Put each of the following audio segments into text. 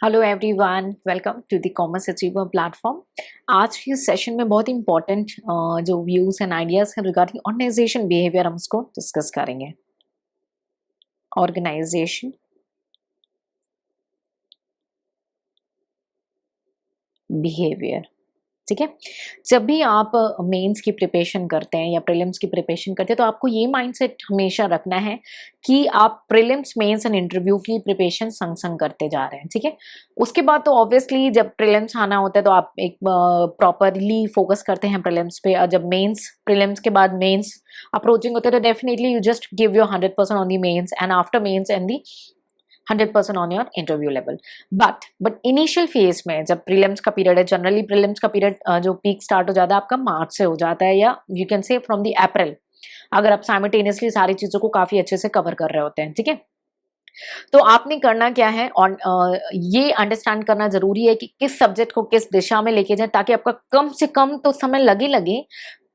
Hello everyone, welcome to the commerce achiever platform. आज के session में बहुत इंपॉर्टेंट जो व्यूज एंड आइडियाज हैं रिगार्डिंग ऑर्गेनाइजेशन बिहेवियर हम उसको डिस्कस करेंगे। ऑर्गेनाइजेशन बिहेवियर, ठीक है। जब भी आप मेंस की प्रिपरेशन करते हैं या प्रीलिम्स की प्रिपरेशन करते हैं तो आपको ये माइंडसेट हमेशा रखना है कि आप प्रीलिम्स मेंस एंड इंटरव्यू की प्रिपरेशन संग संग करते जा रहे हैं, ठीक है। उसके बाद तो ऑब्वियसली जब प्रीलिम्स आना होता है तो आप एक प्रॉपरली फोकस करते हैं प्रीलिम्स पे, और जब मेंस प्रीलिम्स के बाद मेंस अप्रोचिंग होते हैं तो definitely you just give your 100% on the mains and after mains and the 100% on your interview level. But initial phase में जब प्रीलिम्स का पीरियड है, जनरली प्रीलिम्स का पीरियड जो पीक स्टार्ट हो जाता है आपका मार्च से हो जाता है, या you can say from the April, अगर आप साइमल्टेनियसली सारी चीजों को काफी अच्छे से कवर कर रहे होते हैं, ठीक है। तो आपने करना क्या है, और ये अंडरस्टैंड करना जरूरी है कि किस सब्जेक्ट को किस दिशा में लेके जाए ताकि आपका कम से कम तो समय लगे,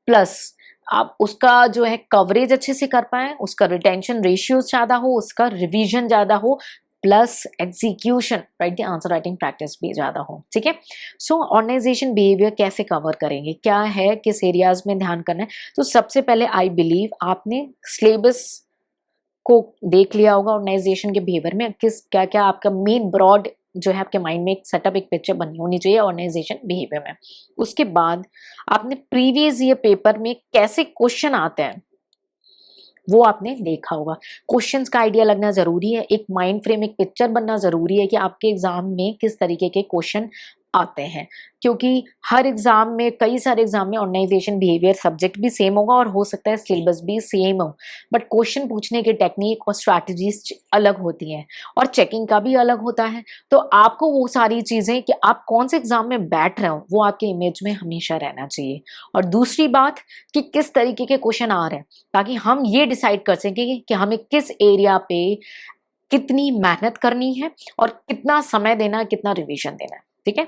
प्लस आप उसका जो है कवरेज अच्छे से कर पाए, उसका रिटेंशन रेशियो ज्यादा हो, उसका रिवीजन ज्यादा हो, plus execution right the answer writing practice भी ज्यादा हो, ठीक है। सो ऑर्गेनाइजेशन बिहेवियर कैसे कवर करेंगे, क्या है, किस एरियाज में ध्यान करना है। तो सबसे पहले आई बिलीव आपने सिलेबस को देख लिया होगा। ऑर्गेनाइजेशन के बिहेवियर में किस क्या क्या आपका मेन ब्रॉड जो है आपके माइंड में एक सेटअप, एक पिक्चर बनी होनी चाहिए ऑर्गेनाइजेशन बिहेवियर में। उसके बाद आपने प्रीवियस ईयर पेपर में कैसे क्वेश्चन आते हैं वो आपने देखा होगा। क्वेश्चंस का आइडिया लगना जरूरी है, एक माइंड फ्रेम, एक पिक्चर बनना जरूरी है कि आपके एग्जाम में किस तरीके के क्वेश्चन आते हैं, क्योंकि हर एग्जाम में, कई सारे एग्जाम में ऑर्गेनाइजेशन बिहेवियर सब्जेक्ट भी सेम होगा और हो सकता है सिलेबस भी सेम हो, बट क्वेश्चन पूछने की टेक्निक और स्ट्रैटेजीज अलग होती हैं और चेकिंग का भी अलग होता है। तो आपको वो सारी चीजें कि आप कौन से एग्जाम में बैठ रहे हो वो आपके इमेज में हमेशा रहना चाहिए। और दूसरी बात कि किस तरीके के क्वेश्चन आ रहे हैं, ताकि हम ये डिसाइड कर सकें कि हमें किस एरिया पे कितनी मेहनत करनी है और कितना समय देना है, कितना रिवीजन देना है, ठीक है।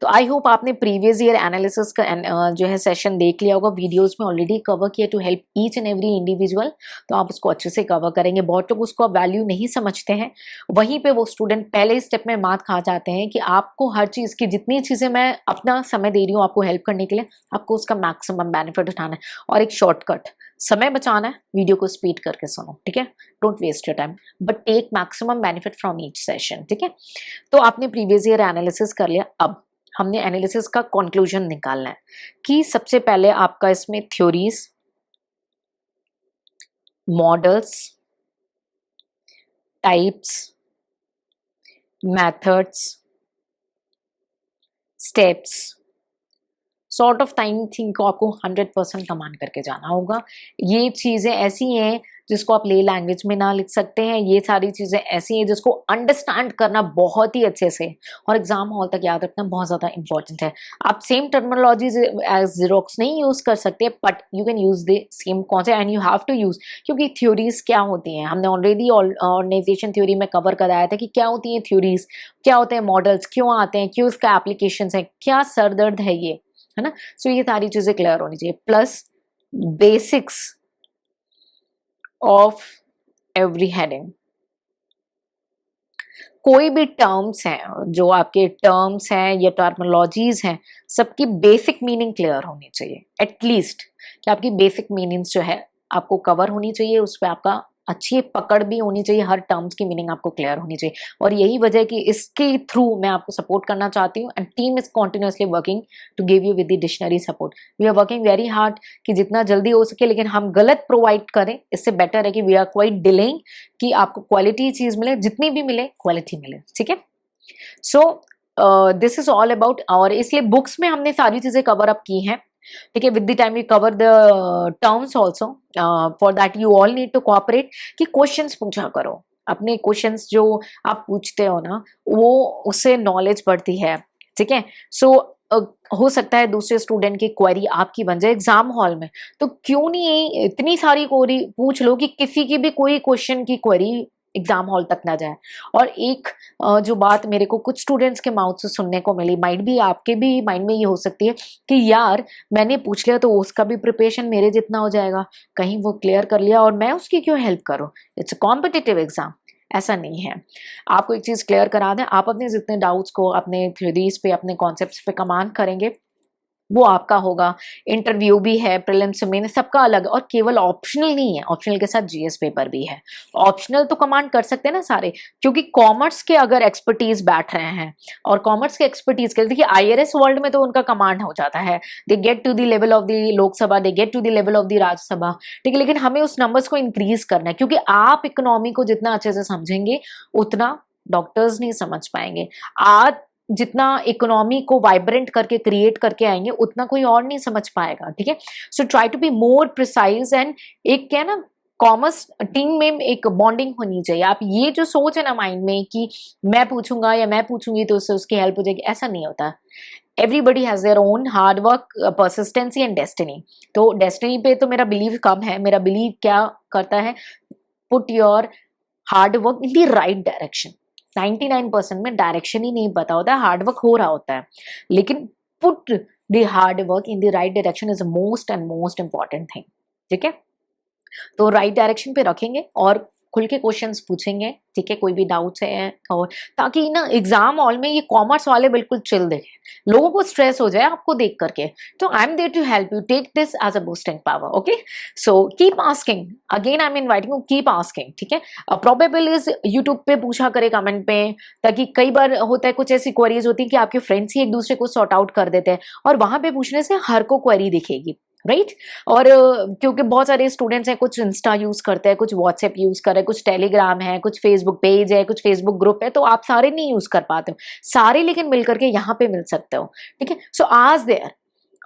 तो आई होप आपने प्रीवियस ईयर एनालिसिस का जो है सेशन देख लिया होगा, वीडियोस में ऑलरेडी कवर किया to help each and every individual. तो आप उसको अच्छे से कवर करेंगे। बहुत लोग उसको वैल्यू नहीं समझते हैं, वहीं पे वो स्टूडेंट पहले स्टेप में मात खा जाते हैं कि आपको हर चीज की, जितनी चीजें मैं अपना समय दे रही हूँ आपको हेल्प करने के लिए, आपको उसका मैक्सिमम बेनिफिट उठाना है। और एक शॉर्टकट, समय बचाना है, वीडियो को स्पीड करके सुनो, ठीक है। Don't waste your time but take maximum benefit from each session, ठीक है। तो आपने प्रीवियस ईयर एनालिसिस कर लिया, अब हमने एनालिसिस का कंक्लूजन निकालना है कि सबसे पहले आपका इसमें theories, models, types, methods, steps, sort of time think को आपको 100% कमांड करके जाना होगा। ये चीजें ऐसी हैं जिसको आप ले लैंग्वेज में ना लिख सकते हैं, ये सारी चीजें ऐसी हैं जिसको अंडरस्टैंड करना बहुत ही अच्छे से और एग्जाम हॉल तक याद रखना बहुत ज्यादा इंपॉर्टेंट है। आप सेम टर्मिनोलॉजी एज जीरोक्स नहीं यूज कर सकते, but you can use the same concept and you have to use, क्योंकि थ्योरीज क्या होती हैं हमने ऑलरेडी ऑर्गेनाइजेशन थ्योरी में कवर कराया था कि क्या होती हैं थ्योरीज, क्या होते हैं मॉडल्स, क्यों आते हैं, क्यों इसका एप्लीकेशन है, क्या सरदर्द है ये, है ना। सो ये सारी चीजें क्लियर होनी चाहिए, plus basics of every heading. कोई भी टर्म्स हैं, जो आपके टर्म्स हैं या टर्मिनोलॉजीज हैं, सबकी बेसिक मीनिंग क्लियर होनी चाहिए। एटलीस्ट कि आपकी बेसिक मीनिंग्स जो है आपको कवर होनी चाहिए, उस पर आपका अच्छी पकड़ भी होनी चाहिए, हर टर्म्स की मीनिंग आपको क्लियर होनी चाहिए। और यही वजह है कि इसके थ्रू मैं आपको सपोर्ट करना चाहती हूँ and team is continuously working to give you with the dictionary support. We are working very hard कि जितना जल्दी हो सके, लेकिन हम गलत प्रोवाइड करें इससे बेटर है कि वी आर क्वाइट डिलेइंग कि आपको क्वालिटी चीज मिले, जितनी भी मिले क्वालिटी मिले, ठीक है। So this is all about, और इसलिए बुक्स में हमने सारी चीजें कवर अप की हैं, ठीक है। With the time we cover the terms also, for that you all need to cooperate कि क्वेश्चंस पूछा करो। अपने क्वेश्चंस जो आप पूछते हो ना, वो उससे नॉलेज बढ़ती है, ठीक है। सो हो सकता है दूसरे स्टूडेंट की क्वेरी आपकी बन जाए एग्जाम हॉल में, तो क्यों नहीं इतनी सारी क्वेरी पूछ लो कि किसी की भी कोई क्वेश्चन की क्वेरी एग्जाम हॉल तक ना जाए। और एक जो बात मेरे को कुछ स्टूडेंट्स के माउथ से सुनने को मिली, माइट भी आपके भी माइंड में ये हो सकती है कि यार मैंने पूछ लिया तो उसका भी प्रिपरेशन मेरे जितना हो जाएगा, कहीं वो क्लियर कर लिया और मैं उसकी क्यों हेल्प करूं, इट्स अ कॉम्पिटिटिव एग्जाम। ऐसा नहीं है। आपको एक चीज क्लियर करा दें, आप अपने जितने डाउट्स को अपने थ्योरीज पे, अपने कॉन्सेप्ट्स पे कमांड करेंगे वो आपका होगा। इंटरव्यू भी है, प्रीलिम्स मेन सबका अलग, और केवल ऑप्शनल नहीं है, ऑप्शनल के साथ जीएस पेपर भी है। ऑप्शनल तो कमांड कर सकते हैं ना सारे, क्योंकि कॉमर्स के अगर एक्सपर्टीज बैठ रहे हैं और कॉमर्स के एक्सपर्टीज के, देखिए आईआरएस वर्ल्ड में तो उनका कमांड हो जाता है, they get to the level of the Lok Sabha, they get to the level of the Rajya Sabha, ठीक है। लेकिन हमें उस नंबर्स को इंक्रीज करना है, क्योंकि आप इकोनॉमी को जितना अच्छे से समझेंगे उतना डॉक्टर्स नहीं समझ पाएंगे। आज जितना इकोनॉमी को वाइब्रेंट करके क्रिएट करके आएंगे उतना कोई और नहीं समझ पाएगा, ठीक है। So try to be more precise, and एक क्या है ना, कॉमर्स टीम में एक बॉन्डिंग होनी चाहिए। आप ये जो सोच है ना माइंड में कि मैं पूछूंगा या मैं पूछूंगी तो उससे उसकी हेल्प हो जाएगी, ऐसा नहीं होता। Everybody has their own hard work, persistency and destiny. तो डेस्टिनी पे तो मेरा बिलीव कम है। मेरा बिलीव क्या करता है, put your hard work in the right direction. 99% में डायरेक्शन ही नहीं पता होता है, हार्ड वर्क हो रहा होता है, लेकिन put the hard work in the right direction is most and most important thing, ठीक है। तो राइट डायरेक्शन पे रखेंगे और खुल के क्वेश्चंस पूछेंगे, ठीक है, कोई भी डाउट्स है, और ताकि ना एग्जाम हॉल में ये कॉमर्स वाले बिल्कुल चिल देखें, लोगों को स्ट्रेस हो जाए आपको देख करके। तो I am there to help you, take this as a boosting power, okay. So keep asking, again I am inviting you, keep asking, ठीक है। प्रोबेबल इज यूट्यूब पे पूछा करे कमेंट पे, ताकि कई बार होता है कुछ ऐसी क्वेरीज होती है कि आपके फ्रेंड्स ही एक दूसरे को सॉर्ट आउट कर देते हैं, और वहां पे पूछने से हर को क्वेरी दिखेगी, राइट। और क्योंकि बहुत सारे स्टूडेंट्स हैं, कुछ इंस्टा यूज करते हैं, कुछ व्हाट्सएप यूज कर रहे हैं, कुछ टेलीग्राम है, कुछ फेसबुक पेज है, कुछ फेसबुक ग्रुप है, तो आप सारे नहीं यूज कर पाते हो सारे, लेकिन मिल करके यहाँ पे मिल सकते हो, ठीक है। सो आज देयर,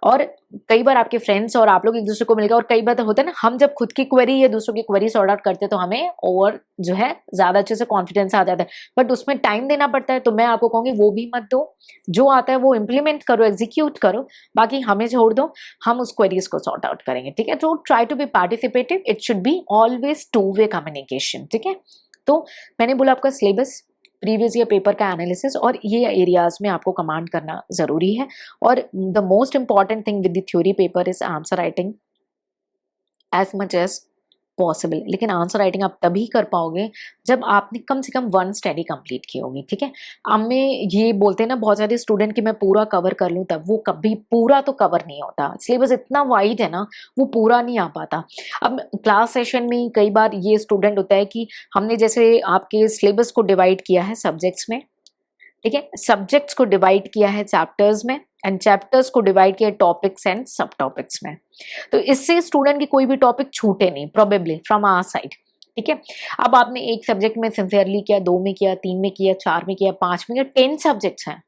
और कई बार आपके फ्रेंड्स और आप लोग एक दूसरे को मिलकर, और कई बार तो होता है ना, हम जब खुद की क्वेरी या दूसरों की क्वेरी सॉर्ट आउट करते हैं तो हमें और जो है ज्यादा अच्छे से कॉन्फिडेंस आ जाता है, बट उसमें टाइम देना पड़ता है। तो मैं आपको कहूंगी वो भी मत दो, जो आता है वो इम्प्लीमेंट करो, एग्जीक्यूट करो, बाकी हमें छोड़ दो, हम उस क्वेरीज को सॉर्ट आउट करेंगे, ठीक है। तो try to be participative, it should be always two way communication, ठीक है। तो मैंने बोला आपका सिलेबस, प्रीवियस ईयर पेपर का एनालिसिस, और ये एरियाज में आपको कमांड करना जरूरी है। और the most important thing with the theory paper is answer writing as much as possible. लेकिन आंसर राइटिंग आप तभी कर पाओगे जब आपने कम से कम 1 स्टडी कंप्लीट की होगी, ठीक है। हमें ये बोलते हैं ना बहुत सारे स्टूडेंट कि मैं पूरा कवर कर लूं, तब वो कभी पूरा तो कवर नहीं होता। सिलेबस इतना वाइड है ना, वो पूरा नहीं आ पाता। अब क्लास सेशन में कई बार ये स्टूडेंट होता है कि हमने जैसे आपके सिलेबस को डिवाइड किया है सब्जेक्ट्स में, ठीक है, सब्जेक्ट्स को डिवाइड किया है चैप्टर्स में, एंड चैप्टर्स को डिवाइड किया है टॉपिक्स एंड सब टॉपिक्स में। तो इससे स्टूडेंट की कोई भी टॉपिक छूटे नहीं, प्रोबेबली फ्रॉम आवर साइड, ठीक है। अब आपने एक सब्जेक्ट में सिंसियरली किया, 2 में किया, 3 में किया, 4 में किया, 5 में किया, 10 सब्जेक्ट्स हैं,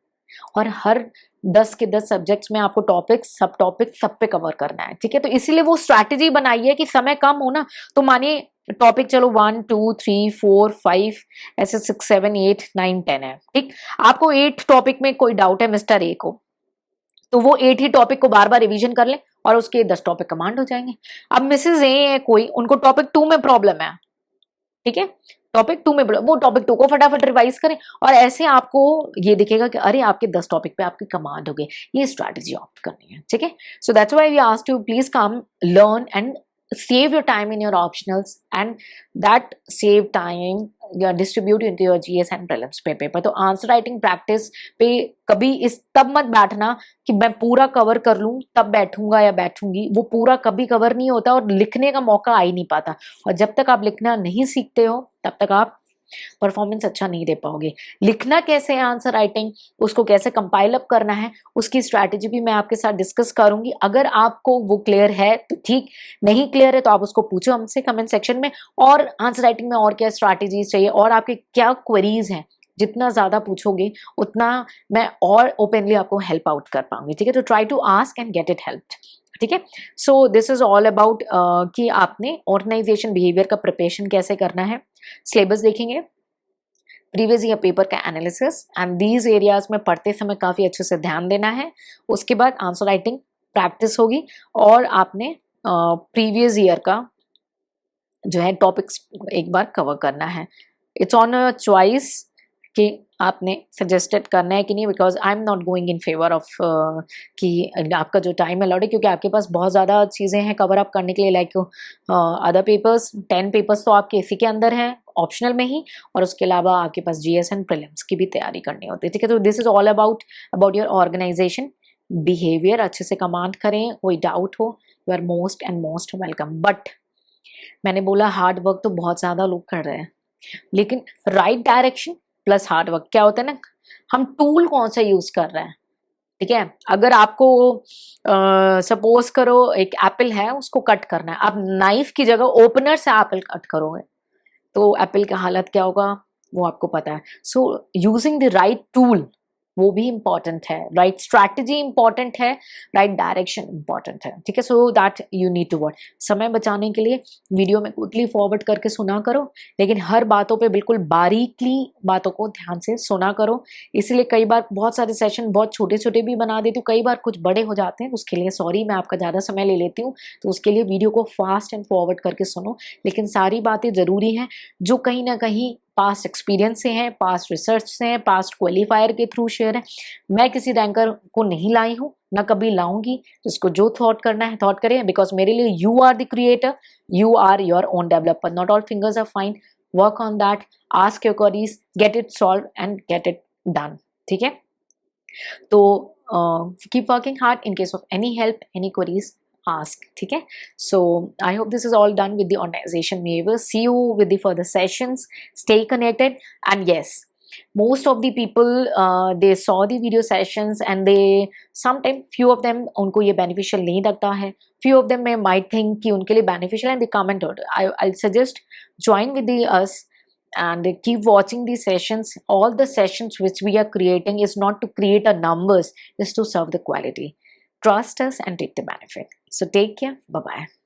और हर 10 के 10 सब्जेक्ट्स में आपको टॉपिक्स, सब टॉपिक सब पे कवर करना है, ठीक है। तो इसीलिए वो स्ट्रैटेजी बनाई है कि समय कम हो ना, तो मानिए टॉपिक चलो 1 2 3 4 5 ऐसे 6 7 8 9 10 है, ठीक। आपको 8 टॉपिक में कोई डाउट है मिस्टर ए को, तो वो 8 ही टॉपिक को बार बार रिवीजन कर ले और उसके 10 टॉपिक कमांड हो जाएंगे। अब मिसेज ए है कोई, उनको टॉपिक 2 में प्रॉब्लम है, ठीक है, टॉपिक 2 में वो टॉपिक 2 को फटाफट रिवाइज करें, और ऐसे आपको ये दिखेगा कि अरे आपके 10 टॉपिक पे आपकी कमांड हो गई। ये स्ट्रैटेजी ऑप्ट करनी है, ठीक है। So that's why we asked you please come learn and save your time in your optionals, and that save time you distribute into your GS and prelims paper। तो answer writing practice पे कभी इस तब मत बैठना कि मैं पूरा कवर कर लूं तब बैठूंगा या बैठूंगी, वो पूरा कभी कवर नहीं होता और लिखने का मौका आ ही नहीं पाता। और जब तक आप लिखना नहीं सीखते हो तब तक आप परफॉर्मेंस अच्छा नहीं दे पाओगे। लिखना कैसे है आंसर राइटिंग, उसको कैसे कंपाइल अप करना है, उसकी स्ट्रैटेजी भी मैं आपके साथ डिस्कस करूंगी। अगर आपको वो क्लियर है तो ठीक, नहीं क्लियर है तो आप उसको पूछो हमसे कमेंट सेक्शन में। और आंसर राइटिंग में और क्या स्ट्रैटेजीज चाहिए और आपके क्या क्वेरीज हैं, जितना ज्यादा पूछोगे उतना मैं और ओपनली आपको हेल्प आउट कर पाऊंगी, ठीक है। तो try to ask and get it helped, ठीक है। So this is all about कि आपने ऑर्गेनाइजेशन बिहेवियर का प्रिपरेशन कैसे करना है। सिलेबस देखेंगे, प्रीवियस ईयर पेपर का एनालिसिस, एंड दीज एरियाज में पढ़ते समय काफी अच्छे से ध्यान देना है। उसके बाद आंसर राइटिंग प्रैक्टिस होगी और आपने प्रीवियस ईयर का जो है टॉपिक्स एक बार कवर करना है। इट्स ऑन अ चॉइस कि आपने सजेस्टेड करना है कि नहीं, because I am not going in favour of कि आपका जो टाइम अलॉट है, क्योंकि आपके पास बहुत ज़्यादा चीज़ें हैं कवर अप करने के लिए, लाइक अदर पेपर्स 10 पेपर्स तो आपके इसी के अंदर हैं ऑप्शनल में ही, और उसके अलावा आपके पास जीएस एंड प्रीलिम्स की भी तैयारी करनी होती है, ठीक है। तो this is all about your organisation behaviour. अच्छे से कमांड करें, कोई डाउट हो you are most and most welcome. But मैंने बोला हार्ड वर्क तो बहुत ज़्यादा लोग कर रहे हैं, लेकिन right direction plus hard work क्या होता है ना, हम टूल कौन सा यूज कर रहे हैं, ठीक है। अगर आपको सपोज करो एक एप्पल है, उसको कट करना है, आप नाइफ की जगह ओपनर से एप्पल कट करोगे तो एप्पल का हालत क्या होगा वो आपको पता है। So using the right tool वो भी इंपॉर्टेंट है, राइट स्ट्रैटेजी इंपॉर्टेंट है, राइट डायरेक्शन इंपॉर्टेंट है, ठीक है। So that you need to work. समय बचाने के लिए वीडियो में क्विकली फॉरवर्ड करके सुना करो, लेकिन हर बातों पे बिल्कुल बारीकली बातों को ध्यान से सुना करो। इसलिए कई बार बहुत सारे सेशन बहुत छोटे छोटे भी बना देती हूँ, कई बार कुछ बड़े हो जाते हैं, उसके लिए सॉरी, मैं आपका ज़्यादा समय ले लेती हूँ। तो उसके लिए वीडियो को फास्ट एंड फॉरवर्ड करके सुनो, लेकिन सारी बातें ज़रूरी हैं जो कहीं ना कहीं पास्ट एक्सपीरियंस से हैं, पास्ट रिसर्च से हैं, पास्ट क्वालिफायर के थ्रू शेयर है। मैं किसी रैंकर को नहीं लाई हूँ, ना कभी लाऊंगी। जिसको जो थॉट करना है थॉट करें, बिकॉज मेरे लिए you are the creator, you are your own developer, not all fingers are fine, work on that, ask your queries, get it solved and get it done, ठीक है। तो keep working hard, in case of any help any queries ask, ठीक है। So I hope this is all done with the organization waivers. See you with the further sessions, stay connected, and yes, most of the people they saw the video sessions and they sometimes few of them उनको ये beneficial नहीं लगता है, few of them might think कि उनके लिए beneficial and they comment on it. I'll suggest join with us and keep watching these sessions. All the sessions which we are creating is not to create a numbers, is to serve the quality. Trust us and take the benefit. So take care. Bye-bye.